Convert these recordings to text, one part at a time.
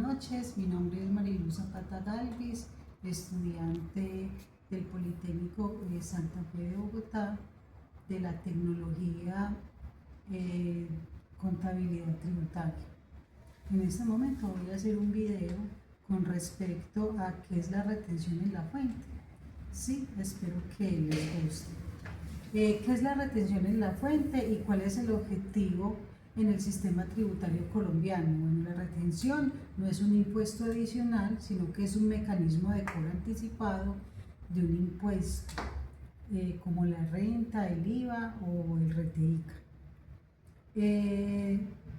noches, mi nombre es Mariluz Zapata Galvis, estudiante del Politécnico de Santa Fe de Bogotá, de la tecnología Contabilidad Tributaria. En este momento voy a hacer un video con respecto a qué es la retención en la fuente. Sí, espero que les guste. ¿Qué es la retención en la fuente y cuál es el objetivo en el sistema tributario colombiano? Bueno, la retención no es un impuesto adicional, sino que es un mecanismo de cobro anticipado de un impuesto, como la renta, el IVA o el RETEICA.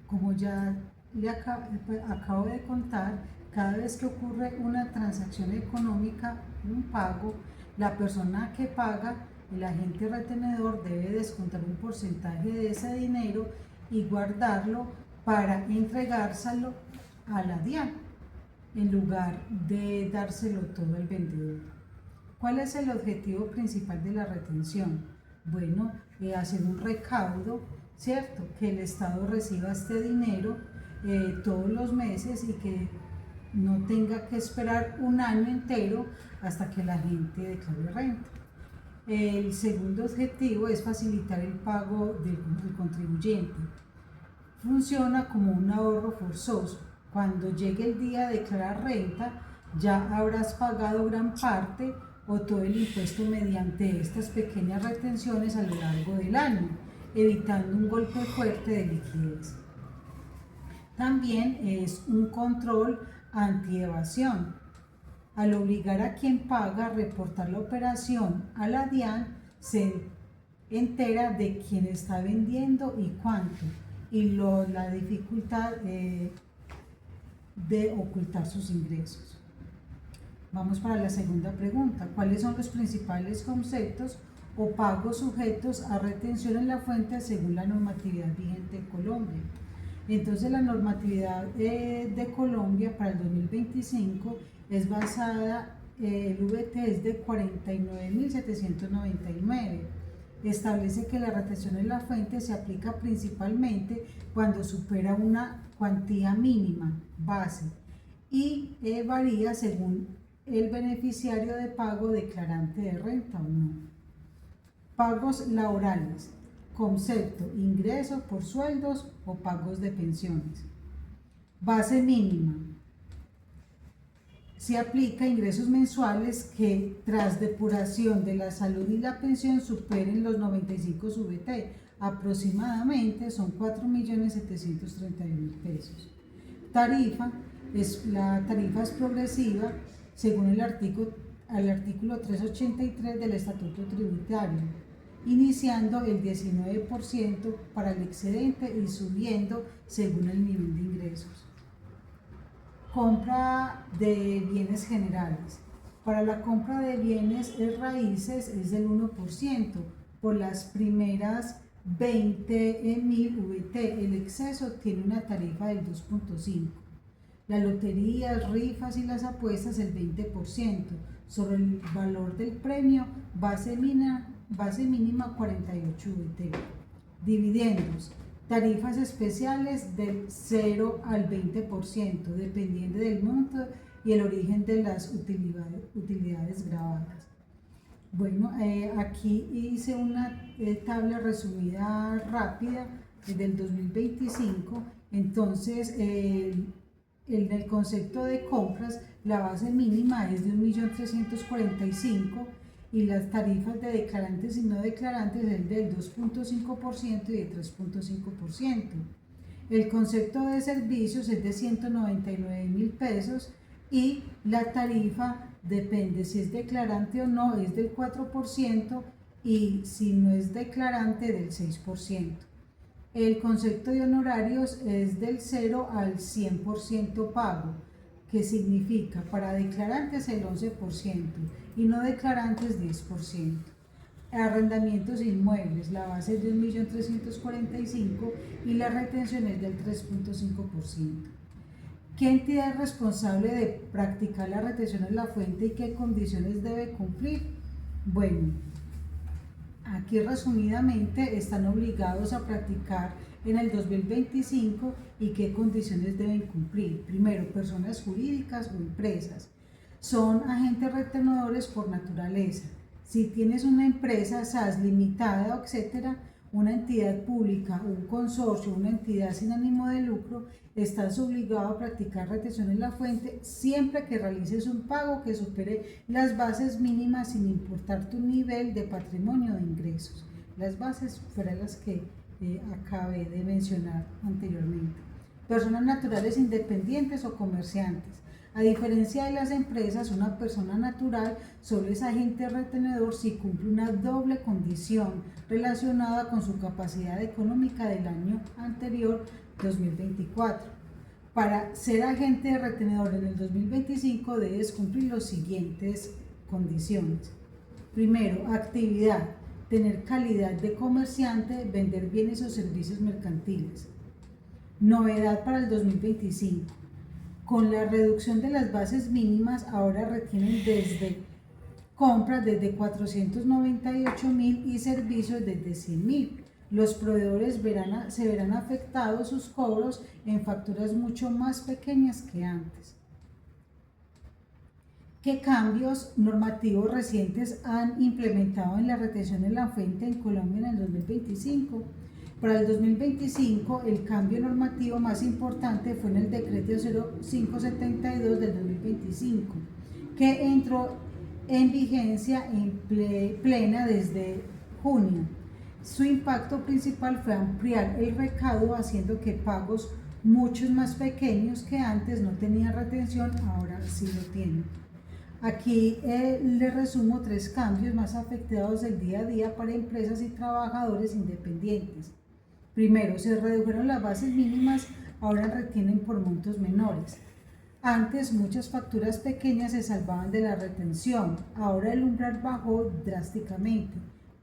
Como ya le acabo de contar, cada vez que ocurre una transacción económica, un pago, la persona que paga, el agente retenedor, debe descontar un porcentaje de ese dinero y guardarlo para entregárselo a la DIAN en lugar de dárselo todo al vendedor. ¿Cuál es el objetivo principal de la retención? Bueno, hacer un recaudo, ¿cierto? Que el Estado reciba este dinero todos los meses y que no tenga que esperar un año entero hasta que la gente declare renta. El segundo objetivo es facilitar el pago del contribuyente. Funciona como un ahorro forzoso. Cuando llegue el día de declarar renta, ya habrás pagado gran parte o todo el impuesto mediante estas pequeñas retenciones a lo largo del año, evitando un golpe fuerte de liquidez. También es un control anti-evasión. Al obligar a quien paga a reportar la operación a la DIAN, se entera de quién está vendiendo y cuánto, y la dificultad de ocultar sus ingresos. Vamos para la segunda pregunta. ¿Cuáles son los principales conceptos o pagos sujetos a retención en la fuente según la normatividad vigente en Colombia? Entonces, la normatividad de Colombia para el 2025 es basada, el VT es de 49.799. Establece que la retención en la fuente se aplica principalmente cuando supera una cuantía mínima base y varía según el beneficiario de pago declarante de renta o no. Pagos laborales. Concepto: ingreso por sueldos o pagos de pensiones. Base mínima. Se aplica a ingresos mensuales que tras depuración de la salud y la pensión superen los 95 VT, aproximadamente son 4.731.000 pesos. Tarifa, la tarifa es progresiva según el artículo 383 del Estatuto Tributario, iniciando el 19% para el excedente y subiendo según el nivel de ingresos. Compra de bienes generales. Para la compra de bienes raíces es del 1%, por las primeras 20.000 VT, el exceso tiene una tarifa del 2.5%. La lotería, rifas y las apuestas el 20%, sobre el valor del premio, base mínima 48 VT. Dividendos. Tarifas especiales del 0 al 20%, dependiendo del monto y el origen de las utilidades grabadas. Bueno, aquí hice una tabla resumida rápida del 2025. Entonces, en el concepto de compras, la base mínima es de 1.345.000 y las tarifas de declarantes y no declarantes es del 2.5% y de 3.5%. El concepto de servicios es de 199.000 pesos y la tarifa depende si es declarante o no, es del 4% y si no es declarante del 6%. El concepto de honorarios es del 0 al 100% pago, que significa para declarantes el 11% y no declarantes 10%. Arrendamientos inmuebles, la base es de 1.345.000 y la retención es del 3.5%. ¿Qué entidad es responsable de practicar la retención en la fuente y qué condiciones debe cumplir? Bueno, aquí resumidamente están obligados a practicar en el 2025 y qué condiciones deben cumplir. Primero, personas jurídicas o empresas. Son agentes retenedores por naturaleza. Si tienes una empresa SAS limitada, etcétera, una entidad pública, un consorcio, una entidad sin ánimo de lucro, estás obligado a practicar retención en la fuente siempre que realices un pago que supere las bases mínimas sin importar tu nivel de patrimonio o de ingresos. Las bases fueron las que acabé de mencionar anteriormente. Personas naturales independientes o comerciantes. A diferencia de las empresas, una persona natural solo es agente retenedor si cumple una doble condición relacionada con su capacidad económica del año anterior, 2024. Para ser agente retenedor en el 2025 debes cumplir las siguientes condiciones. Primero, actividad: tener calidad de comerciante, vender bienes o servicios mercantiles. Novedad para el 2025. Con la reducción de las bases mínimas, ahora retienen desde compras desde 498.000 y servicios desde 100.000. Los proveedores se verán afectados sus cobros en facturas mucho más pequeñas que antes. ¿Qué cambios normativos recientes han implementado en la retención en la fuente en Colombia en el 2025? Para el 2025, el cambio normativo más importante fue en el decreto 0572 del 2025, que entró en vigencia en plena desde junio. Su impacto principal fue ampliar el recaudo, haciendo que pagos muchos más pequeños que antes no tenían retención, ahora sí lo tienen. Aquí les resumo 3 cambios más afectados del día a día para empresas y trabajadores independientes. Primero, se redujeron las bases mínimas, ahora retienen por montos menores. Antes muchas facturas pequeñas se salvaban de la retención, ahora el umbral bajó drásticamente.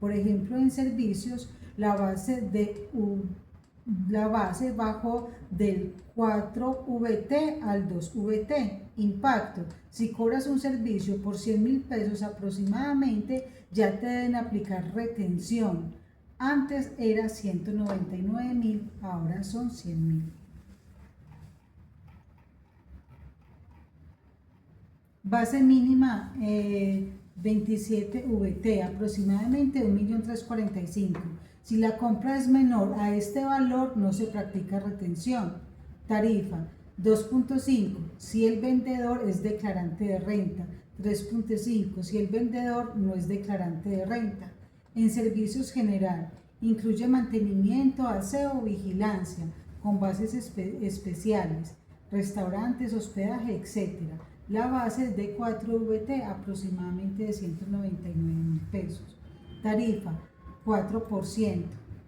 Por ejemplo, en servicios la base bajó del 4 VT al 2 VT. Impacto: si cobras un servicio por 100.000 pesos aproximadamente, ya te deben aplicar retención. Antes era 199.000, ahora son 100.000. Base mínima 27 VT, aproximadamente 1.345.000. Si la compra es menor a este valor, no se practica retención. Tarifa 2.5 si el vendedor es declarante de renta, 3.5 si el vendedor no es declarante de renta. En servicios general, incluye mantenimiento, aseo o vigilancia, con bases especiales, restaurantes, hospedaje, etc. La base es de 4 VT, aproximadamente de 199.000 pesos. Tarifa 4%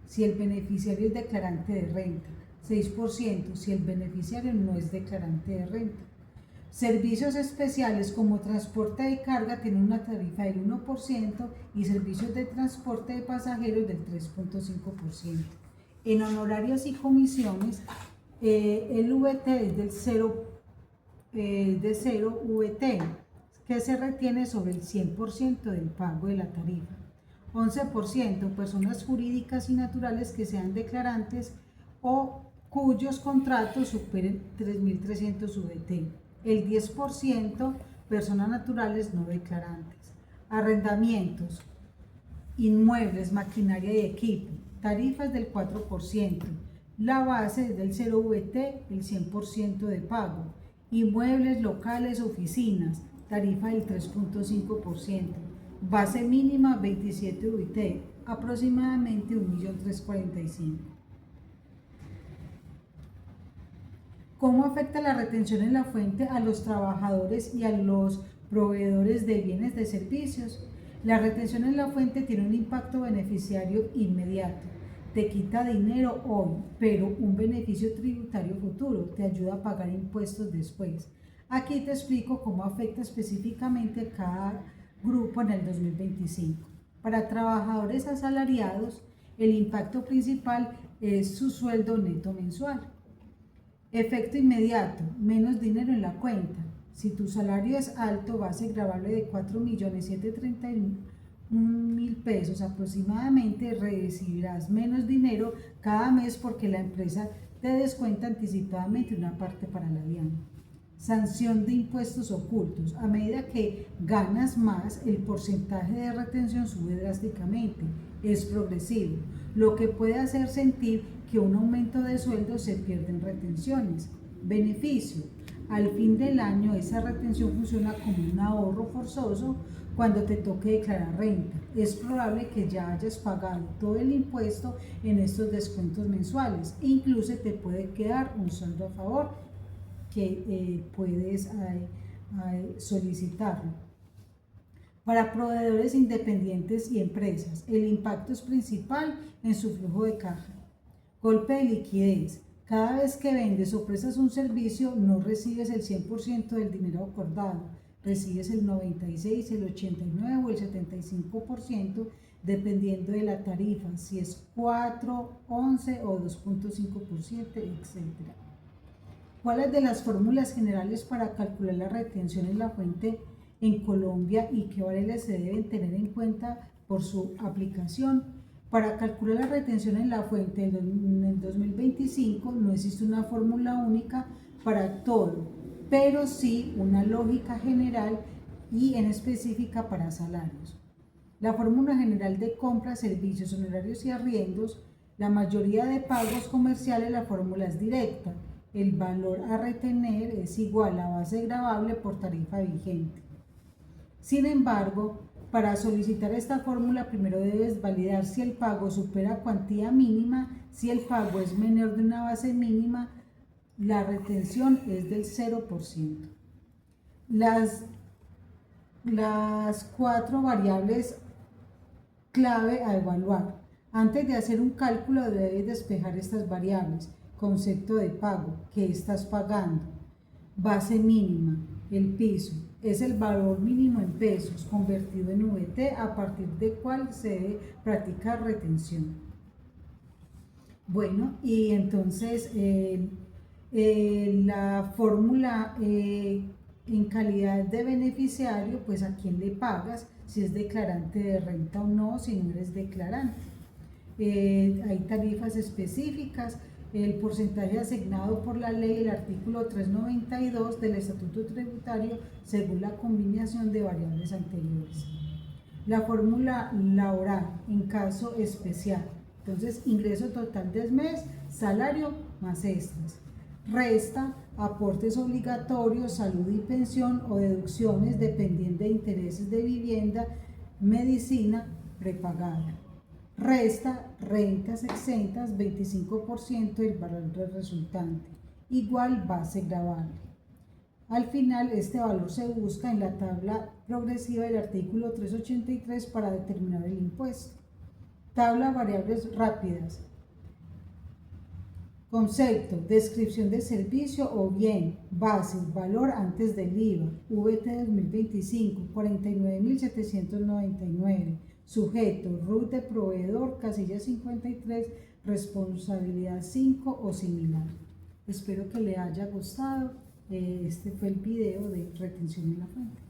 si el beneficiario es declarante de renta, 6% si el beneficiario no es declarante de renta. Servicios especiales como transporte de carga tienen una tarifa del 1% y servicios de transporte de pasajeros del 3.5%. En honorarios y comisiones, el VT es del 0 VT, que se retiene sobre el 100% del pago de la tarifa. 11% personas jurídicas y naturales que sean declarantes o cuyos contratos superen 3.300 VT. El 10% personas naturales no declarantes. Arrendamientos, inmuebles, maquinaria y equipo, tarifas del 4%. La base es del 0 VT, el 100% de pago. Inmuebles, locales, oficinas, tarifa del 3.5%. Base mínima 27 VT, aproximadamente 1.345.000. ¿Cómo afecta la retención en la fuente a los trabajadores y a los proveedores de bienes de servicios? La retención en la fuente tiene un impacto beneficiario inmediato. Te quita dinero hoy, pero un beneficio tributario futuro, te ayuda a pagar impuestos después. Aquí te explico cómo afecta específicamente cada grupo en el 2025. Para trabajadores asalariados, el impacto principal es su sueldo neto mensual. Efecto inmediato: menos dinero en la cuenta. Si tu salario es alto, base gravable de 4.731.000 1.000 pesos aproximadamente, recibirás menos dinero cada mes porque la empresa te descuenta anticipadamente una parte para la DIAN. Sanción de impuestos ocultos. A medida que ganas más, el porcentaje de retención sube drásticamente. Es progresivo, lo que puede hacer sentir que un aumento de sueldo se pierde en retenciones. Beneficio. Al fin del año, esa retención funciona como un ahorro forzoso cuando te toque declarar renta. Es probable que ya hayas pagado todo el impuesto en estos descuentos mensuales e incluso te puede quedar un saldo a favor que puedes solicitarlo. Para proveedores independientes y empresas, el impacto es principal en su flujo de caja. Golpe de liquidez. Cada vez que vendes o prestas un servicio, no recibes el 100% del dinero acordado, recibes el 96%, el 89% o el 75%, dependiendo de la tarifa, si es 4, 11 o 2.5%, etc. ¿Cuáles de las fórmulas generales para calcular la retención en la fuente en Colombia y qué variables se deben tener en cuenta por su aplicación? Para calcular la retención en la fuente en el 2025 no existe una fórmula única para todo, pero sí una lógica general y en específica para salarios. La fórmula general de compras, servicios, honorarios y arriendos, la mayoría de pagos comerciales, la fórmula es directa. El valor a retener es igual a base gravable por tarifa vigente. Sin embargo, para solicitar esta fórmula, primero debes validar si el pago supera cuantía mínima. Si el pago es menor de una base mínima, la retención es del 0%. Las 4 variables clave a evaluar. Antes de hacer un cálculo debes despejar estas variables. Concepto de pago, ¿qué estás pagando? Base mínima, el piso, es el valor mínimo en pesos convertido en VT a partir de cuál se debe practicar retención. Bueno, y entonces la fórmula en calidad de beneficiario, pues a quién le pagas, si es declarante de renta o no, si no eres declarante. Hay tarifas específicas. El porcentaje asignado por la ley, el artículo 392 del Estatuto Tributario, según la combinación de variables anteriores. La fórmula laboral en caso especial. Entonces, ingreso total del mes, salario más extras. Resta aportes obligatorios, salud y pensión o deducciones dependiendo de intereses de vivienda, medicina prepagada. Resta rentas exentas 25% del valor del resultante, igual base gravable. Al final, este valor se busca en la tabla progresiva del artículo 383 para determinar el impuesto. Tabla variables rápidas. Concepto, descripción del servicio o bien, base, valor antes del IVA, VT 2025, 49.799. Sujeto, RUT de proveedor, casilla 53, responsabilidad 5 o similar. Espero que le haya gustado. Este fue el video de retención en la fuente.